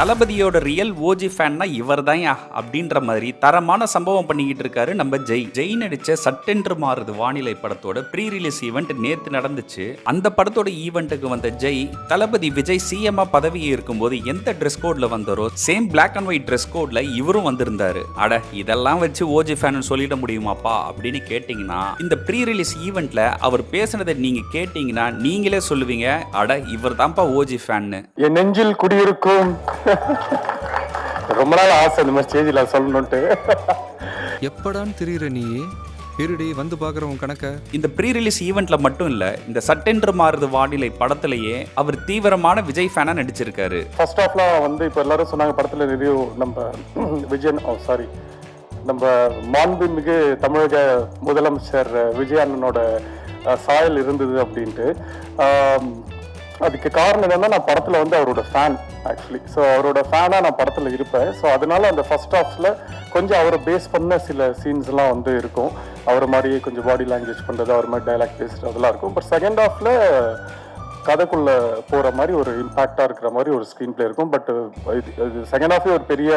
தளபதியோட real OG ஃபேன்னா இவர் தான் அப்படின்ற மாதிரி தரமான சம்பவம் பண்ணிக்கிட்டு இருக்காரு நம்ம ஜெய் நடிச்ச சட்டென்று மாறுது வானிலை படத்தோட ப்ரீ ரிலீஸ் ஈவெண்ட் நேத்து நடந்துச்சு. அந்த படத்தோட ஈவெண்ட்டுக்கு வந்த ஜெய் தளபதி விஜய் சிஎம்ஆ பதவி இருக்கும்போது எந்த ட்ரெஸ் கோட்ல வந்தாரோ same black and white dress கோட்ல இவரும் வந்திருந்தாரு. அட இதெல்லாம் வச்சு ஓஜி ஃபேன் சொல்லிட முடியுமாப்பா அப்படின்னு கேட்டீங்கன்னா இந்த ப்ரீ ரிலீஸ் ஈவெண்ட்ல அவர் பேசினதை நீங்க கேட்டீங்கன்னா நீங்களே சொல்லுவீங்க, அட இவர் தான்ப்பா ஓஜி ஃபேன். என் நெஞ்சில் குடியிருக்கும் ரொம்ப நாள் ஆசை இந்த மாதிரி ஸ்டேஜில் சொல்லணும்ட்டு. எப்படான்னு தெரியுற நீ இருடி வந்து பாக்குறவங்க கணக்க. இந்த ப்ரீ ரிலீஸ் ஈவெண்ட்ல மட்டும் இல்ல, இந்த சட்டென்று மாறுது வானிலை படத்திலேயே அவர் தீவிரமான விஜய் ஃபேனா நடிச்சிருக்காரு. ஃபர்ஸ்ட் ஆஃப்லாம் வந்து இப்போ எல்லாரும் சொன்னாங்க படத்துல ரிவ்யூ நம்ம நம்ம மாண்புமிகு தமிழக முதலமைச்சர் விஜய் அண்ணனோட சாயல் இருந்தது அப்படின்ட்டு. அதுக்கு காரணம் என்னன்னா நான் படத்துல வந்து அவரோட ஃபேன் ஆக்சுவலி. ஸோ அவரோட ஃபேனாக நான் படத்தில் இருப்பேன். ஸோ அதனால அந்த ஃபர்ஸ்ட் ஹாஃப்ல கொஞ்சம் அவரை பேஸ் பண்ண சில சீன்ஸ் எல்லாம் வந்து இருக்கும். அவர் மாதிரியே கொஞ்சம் பாடி லாங்குவேஜ் பண்ணுறது, அவர் மாதிரி டைலாக் பேசுறது அதெல்லாம் இருக்கும். பட் செகண்ட் ஹாஃப்ல கதைக்குள்ள போற மாதிரி ஒரு இம்பாக்டா இருக்கிற மாதிரி ஒரு ஸ்க்ரீன் பிளே இருக்கும். பட் இது செகண்ட் ஹாஃபே ஒரு பெரிய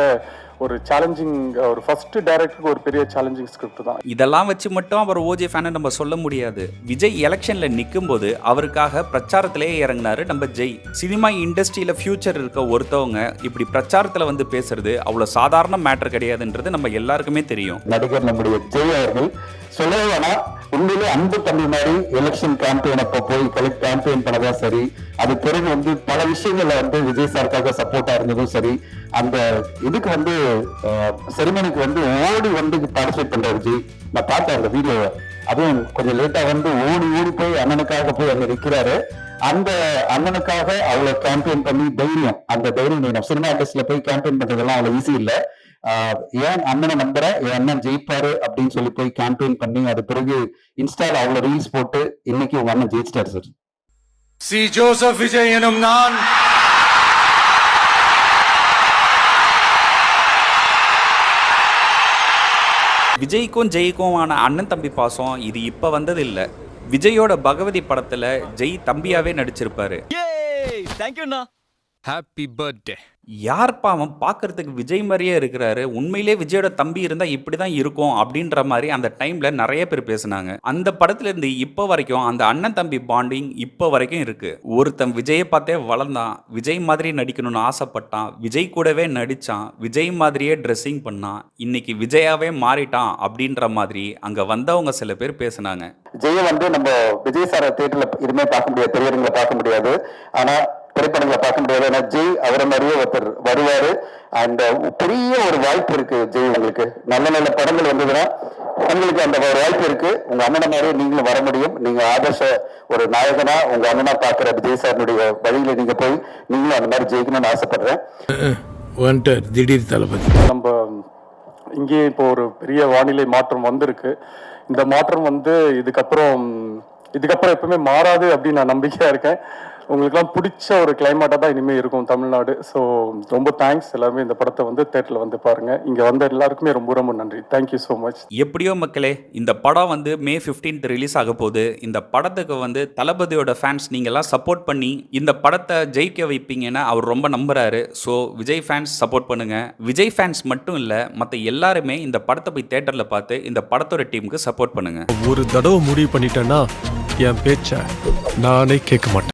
ஒரு சேலஞ்சிங், ஒரு ஃபர்ஸ்ட் டைரக்டருக்கு ஒரு பெரிய சேலஞ்சிங் ஸ்கிரிப்ட் தான். இதெல்லாம் வச்சு மட்டும் அவர் ஓஜே ஃபேனை நம்ம சொல்ல முடியாது. விஜய் எலெக்ஷன்ல நிற்கும் போது அவருக்காக பிரச்சாரத்திலேயே இறங்கினாரு நம்ம ஜெய். சினிமா இண்டஸ்ட்ரியில ஃபியூச்சர் இருக்க ஒருத்தவங்க இப்படி பிரச்சாரத்துல வந்து பேசுறது அவ்வளவு சாதாரண மேட்டர் கிடையாதுன்றது நம்ம எல்லாருக்குமே தெரியும். நடிகர் நம்முடைய ஜெய் அவர்கள் சொல்லவே வேணா, உண்மையிலே அன்பு தம்பி மாதிரி எலெக்ஷன் கேம்பெயின் அப்போ போய் கேம்பெயின் பண்ணதா சரி, அது பிறகு வந்து பல விஷயங்கள்ல வந்து விஜய் சாருக்காக சப்போர்ட்டா இருந்ததும் சரி, அந்த இதுக்கு வந்து செரிமனிக்கு வந்து ஓடி வந்து பார்ட்டிசிபேட் பண்ற விஜய் நான் பார்த்தேன் அந்த வீடியோவை. அதுவும் கொஞ்சம் லேட்டா வந்து ஓடி போய் அண்ணனுக்காக போய் அங்க நிற்கிறாரு. அந்த அண்ணனுக்காக அவ்வளவு கேம்பெயின் பண்ணி தைரியம், அந்த தைரியம் வேணும். சினிமா இண்டஸ்ட்ரியில போய் கேம்பெயின் பண்றதெல்லாம் அவ்வளவு ஈஸி இல்லை. ஏன் அண்ணனை நம்புறேன், என் அண்ணன் ஜெயிப்பாரு அப்படின்னு சொல்லி போய் கேம்பெயின் பண்ணி அது பிறகு இன்ஸ்டால அவ்வளவு ரீல்ஸ் போட்டு இன்னைக்கு உங்க அண்ணன் ஜெயிச்சிட்டாரு சார். சி ஜோசப் விஜய் எனும் நான் விஜய்க்கும் ஜெய்க்குமான அண்ணன் தம்பி பாசம் இது இப்ப வந்தது இல்ல. விஜயோட பகவதி படத்துல ஜெய் தம்பியாவே நடிச்சிருப்பாரு. Happy birthday. யார்ப்பா அவன் பார்க்கறதுக்கு விஜய் மாதிரியே இருக்கிறாரு, உண்மையிலே விஜயோட தம்பி இருந்தா இப்படிதான் இருக்கும் அப்படின்ற மாதிரி அந்த டைம்ல நிறைய பேர் பேசினாங்க. அந்த படத்துல இருந்து இப்போ வரைக்கும் அந்த அண்ணன் தம்பி பாண்டிங் இப்போ வரைக்கும் இருக்கு. ஒருத்தன் விஜயை பார்த்தே வளர்ந்தான், விஜய் மாதிரி நடிக்கணும்னு ஆசைப்பட்டான், விஜய் கூடவே நடிச்சான், விஜய் மாதிரியே ட்ரெஸ்ஸிங் பண்ணான், இன்னைக்கு விஜயாவே மாறிட்டான் அப்படின்ற மாதிரி அங்க வந்தவங்க சில பேர் பேசினாங்க. ஜெய வந்து நம்ம விஜய் சார தியேட்டர்ல இதுமே பார்க்க முடியாது, திரையரங்களை பார்க்க முடியாது, ஆனா திரைப்படங்களை பார்க்க முடியாது. ஏன்னா ஜெய் அவரை மாதிரியே ஒருத்தர் வருவாரு. அந்த பெரிய ஒரு வாய்ப்பு இருக்கு ஜெய், உங்களுக்கு நல்ல நல்ல படங்கள் வந்ததுன்னா உங்களுக்கு அந்த ஒரு வாய்ப்பு இருக்கு. உங்க அண்ணனை மாதிரியே நீங்களும் வர முடியும். நீங்க ஆதர்ஷ ஒரு நாயகனா உங்க அண்ணனா பாக்குற விஜய் சாருடைய வழியில நீங்க போய் நீங்களும் அந்த மாதிரி ஜெயிக்கணும்னு ஆசைப்படுறேன். திடீர் தளபதி நம்ம இங்கே இப்போ ஒரு பெரிய வானிலை மாற்றம் வந்திருக்கு. இந்த மாற்றம் வந்து இதுக்கப்புறம் எப்பவுமே மாறாது அப்படின்னு நான் நம்பிக்கையா இருக்கேன். உங்களுக்குலாம் பிடிச்ச ஒரு கிளைமேட்டாக தான் இனிமேல் இருக்கும் தமிழ்நாடு. ஸோ ரொம்ப தேங்க்ஸ் எல்லாருமே இந்த படத்தை வந்து தேட்டரில் வந்து பாருங்கள். இங்கே வந்த எல்லாருக்குமே ரொம்ப ரொம்ப நன்றி. Thank you so much. எப்படியோ மக்களே, இந்த படம் வந்து May 15 ரிலீஸ் ஆக போகுது. இந்த படத்துக்கு வந்து தளபதியோட ஃபேன்ஸ் நீங்கள்லாம் சப்போர்ட் பண்ணி இந்த படத்தை ஜெயிக்க வைப்பீங்கன்னு அவர் ரொம்ப நம்புறாரு. ஸோ விஜய் ஃபேன்ஸ் சப்போர்ட் பண்ணுங்க. விஜய் ஃபேன்ஸ் மட்டும் இல்லை, மற்ற எல்லாருமே இந்த படத்தை போய் தேட்டரில் பார்த்து இந்த படத்தோட டீமுக்கு சப்போர்ட் பண்ணுங்க. ஒரு தடவை முடிவு பண்ணிட்டேன்னா என் பேச்ச நானே கேட்க மாட்டேன்.